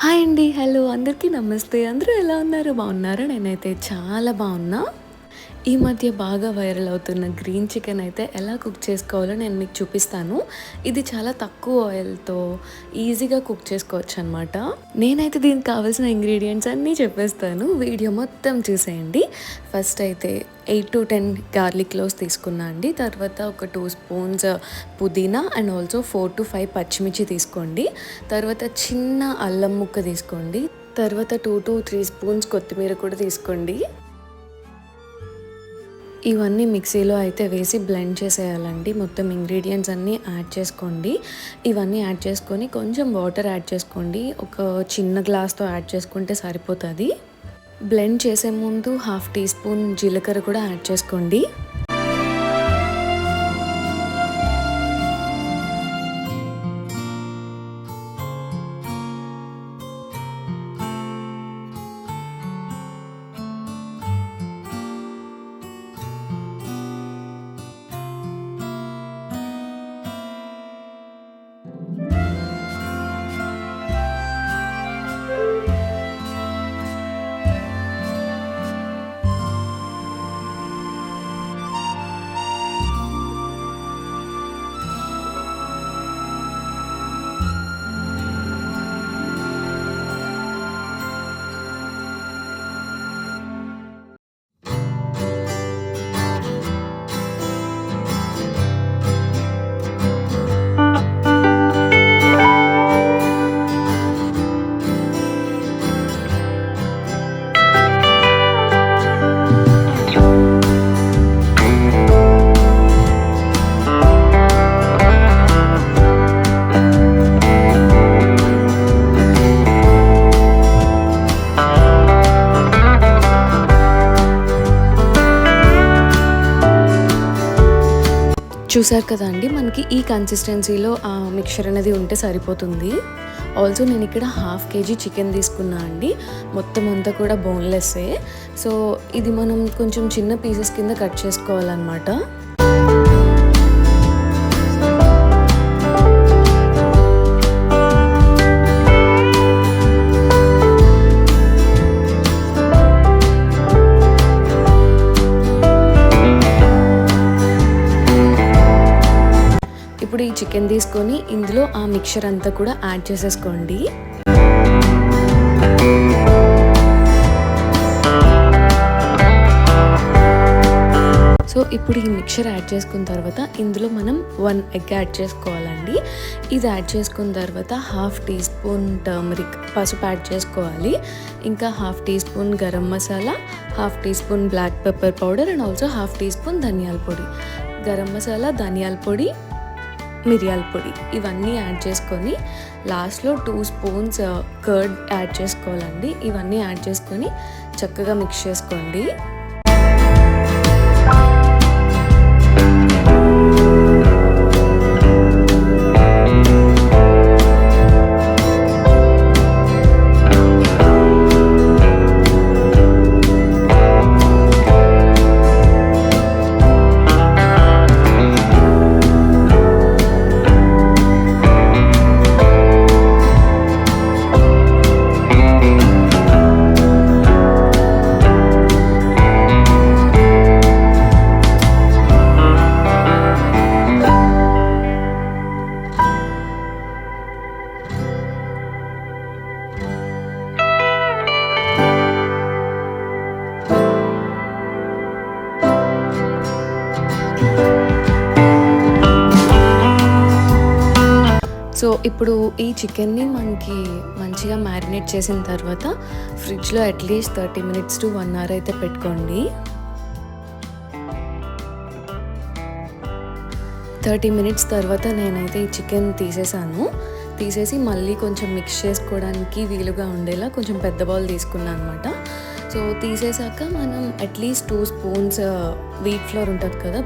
Hi అండి. Hello అందరికీ నమస్తే. అందరూ ఎలా ఉన్నారు? బాగున్నారా? నేనైతే చాలా బాగున్నా. ఈ మధ్య బాగా వైరల్ అవుతున్న గ్రీన్ చికెన్ అయితే ఎలా కుక్ చేసుకోవాలో నేను మీకు చూపిస్తాను. ఇది చాలా తక్కువ ఆయిల్‌తో ఈజీగా కుక్ చేసుకోవచ్చు అనమాట. నేనైతే దీనికి కావాల్సిన ఇంగ్రీడియంట్స్ అన్నీ చెప్పేస్తాను. వీడియో మొత్తం చూసేయండి. ఫస్ట్ అయితే 8-10 గార్లిక్ క్లోవ్స్ తీసుకున్నా అండి. తర్వాత ఒక 2 స్పూన్స్ పుదీనా అండ్ ఆల్సో 4-5 పచ్చిమిర్చి తీసుకోండి. తర్వాత చిన్న అల్లం ముక్క తీసుకోండి. తర్వాత 2-3 స్పూన్స్ కొత్తిమీర కూడా తీసుకోండి. ఇవన్నీ మిక్సీలో అయితే వేసి బ్లెండ్ చేసేయాలండి. మొత్తం ఇంగ్రీడియంట్స్ అన్నీ యాడ్ చేసుకోండి. ఇవన్నీ యాడ్ చేసుకొని కొంచెం వాటర్ యాడ్ చేసుకోండి. ఒక చిన్న గ్లాస్తో యాడ్ చేసుకుంటే సరిపోతుంది. బ్లెండ్ చేసే ముందు 1/2 టీ స్పూన్ జీలకర్ర కూడా యాడ్ చేసుకోండి. చూసారు కదా అండి, మనకి ఈ కన్సిస్టెన్సీలో ఆ మిక్చర్ అనేది ఉంటే సరిపోతుంది. ఆల్సో నేను ఇక్కడ 1/2 kg చికెన్ తీసుకున్నా అండి. మొత్తం అంతా కూడా బోన్లెస్సే. సో ఇది మనం కొంచెం చిన్న పీసెస్ కింద కట్ చేసుకోవాలన్నమాట. ఇప్పుడు ఈ చికెన్ తీసుకొని ఇందులో ఆ మిక్చర్ అంతా కూడా యాడ్ చేసేసుకోండి. సో ఇప్పుడు ఈ మిక్చర్ యాడ్ చేసుకున్న తర్వాత ఇందులో మనం 1 ఎగ్ యాడ్ చేసుకోవాలండి. ఇది యాడ్ చేసుకున్న తర్వాత 1/2 టీ స్పూన్ టర్మరిక్ పసుపు యాడ్ చేసుకోవాలి. ఇంకా 1/2 teaspoon garam masala, 1/2 teaspoon black pepper powder and also 1/2 teaspoon ధనియాల పొడి. గరం మసాలా, ధనియాల పొడి, మిరియాల పొడి ఇవన్నీ యాడ్ చేసుకొని లాస్ట్లో 2 స్పూన్స్ కర్డ్ యాడ్ చేసుకోవాలండి. ఇవన్నీ యాడ్ చేసుకొని చక్కగా మిక్స్ చేసుకోండి. సో ఇప్పుడు ఈ చికెన్ని మనకి మంచిగా మ్యారినేట్ చేసిన తర్వాత ఫ్రిడ్జ్లో అట్లీస్ట్ 30 minutes to 1 hour అయితే పెట్టుకోండి. 30 minutes తర్వాత నేనైతే ఈ చికెన్ తీసేసి మళ్ళీ కొంచెం మిక్స్ చేసుకోవడానికి వీలుగా ఉండేలా కొంచెం పెద్ద బౌల్ తీసుకున్నాను అనమాట. సో తీసేసాక మనం అట్లీస్ట్ 2 స్పూన్స్ వీట్ ఫ్లోర్ ఉంటుంది కదా,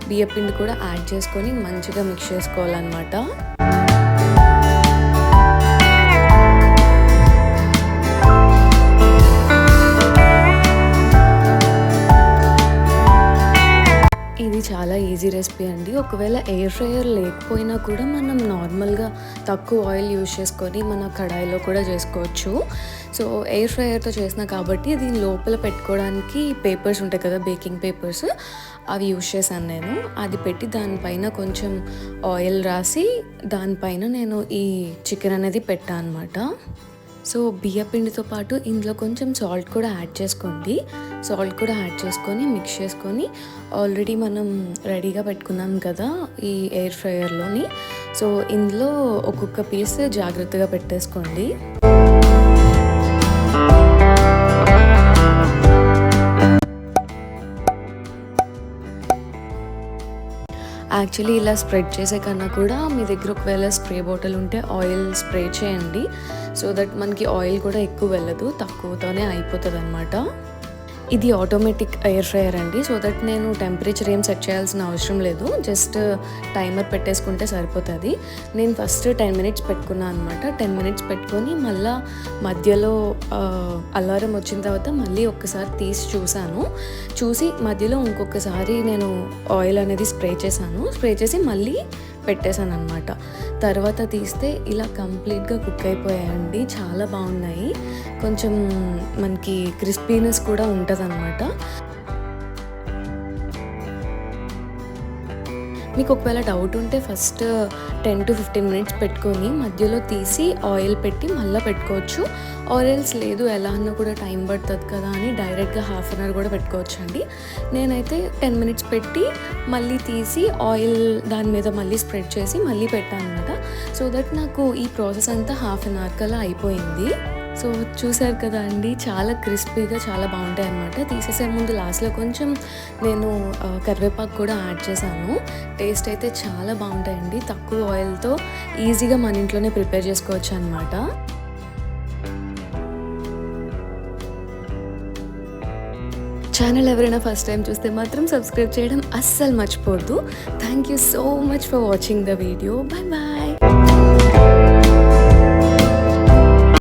బియ్యపిండి కూడా యాడ్ చేసుకొని మంచిగా మిక్స్ చేసుకోవాలన్నమాట. ఇది చాలా ఈజీ ఈజీ రెసిపీ అండి. ఒకవేళ ఎయిర్ ఫ్రైయర్ లేకపోయినా కూడా మనం నార్మల్గా తక్కువ ఆయిల్ యూజ్ చేసుకొని మన కడాయిలో కూడా చేసుకోవచ్చు. సో ఎయిర్ ఫ్రైయర్తో చేసిన కాబట్టి దీని లోపల పెట్టుకోవడానికి పేపర్స్ ఉంటాయి కదా, బేకింగ్ పేపర్స్, అవి యూజ్ చేశాను నేను. అది పెట్టి దానిపైన కొంచెం ఆయిల్ రాసి దానిపైన నేను ఈ చికెన్ అనేది పెట్టాను అనమాట. సో బియ్య పిండితో పాటు ఇందులో కొంచెం సాల్ట్ కూడా యాడ్ చేసుకోండి. సాల్ట్ కూడా యాడ్ చేసుకొని మిక్స్ చేసుకొని ఆల్రెడీ మనం రెడీగా పెట్టుకున్నాం కదా ఈ ఎయిర్ ఫ్రైయర్లోని. సో ఇందులో ఒక్కొక్క పీస్ జాగ్రత్తగా పెట్టేసుకోండి. యాక్చువల్లీ ఇలా స్ప్రెడ్ చేసే కన్నా కూడా మీ దగ్గర ఒకవేళ స్ప్రే బాటిల్ ఉంటే ఆయిల్ స్ప్రే చేయండి. సో దట్ మనకి ఆయిల్ కూడా ఎక్కువ వెళ్ళదు, తక్కువతోనే అయిపోతుంది అనమాట. ఇది ఆటోమేటిక్ ఎయిర్ ఫ్రైయర్ అండి. సో దట్ నేను టెంపరేచర్ ఏం సెట్ చేయాల్సిన అవసరం లేదు, జస్ట్ టైమర్ పెట్టేసుకుంటే సరిపోతుంది. నేను ఫస్ట్ 10 minutes పెట్టుకున్నాను అనమాట. 10 minutes పెట్టుకొని మళ్ళీ మధ్యలో అలారం వచ్చిన తర్వాత మళ్ళీ ఒక్కసారి తీసి చూసి మధ్యలో ఇంకొకసారి నేను ఆయిల్ అనేది స్ప్రే చేసి మళ్ళీ పెట్టేశాను అనమాట. తర్వాత తీస్తే ఇలా కంప్లీట్గా కుక్ అయిపోయాయండి. చాలా బాగున్నాయి. కొంచెం మనకి క్రిస్పీనెస్ కూడా ఉంటుంది అనమాట. మీకు ఒకవేళ డౌట్ ఉంటే ఫస్ట్ 10 to 15 minutes పెట్టుకొని మధ్యలో తీసి ఆయిల్ పెట్టి మళ్ళీ పెట్టుకోవచ్చు. ఆయిల్స్ లేదు ఎలా అన్నా కూడా టైం పడుతుంది కదా అని డైరెక్ట్గా 1/2 hour కూడా పెట్టుకోవచ్చు అండి. నేనైతే 10 minutes పెట్టి మళ్ళీ తీసి ఆయిల్ దాని మీద మళ్ళీ స్ప్రెడ్ చేసి మళ్ళీ పెట్టాను అనమాట. సో దట్ నాకు ఈ ప్రాసెస్ అంతా 1/2 hour కల్లా అయిపోయింది. సో చూసారు కదా అండి, చాలా క్రిస్పీగా చాలా బాగుంటాయి అన్నమాట. తీసేసే ముందు లాస్ట్లో కొంచెం నేను కరివేపాకు కూడా యాడ్ చేశాను. టేస్ట్ అయితే చాలా బాగుంటాయండి. తక్కువ ఆయిల్తో ఈజీగా మన ఇంట్లోనే ప్రిపేర్ చేసుకోవచ్చు అనమాట. ఛానల్ ఎవరైనా ఫస్ట్ టైం చూస్తే మాత్రం సబ్స్క్రైబ్ చేయడం అస్సలు మర్చిపోవద్దు. Thank you so much for watching the video. Bye bye.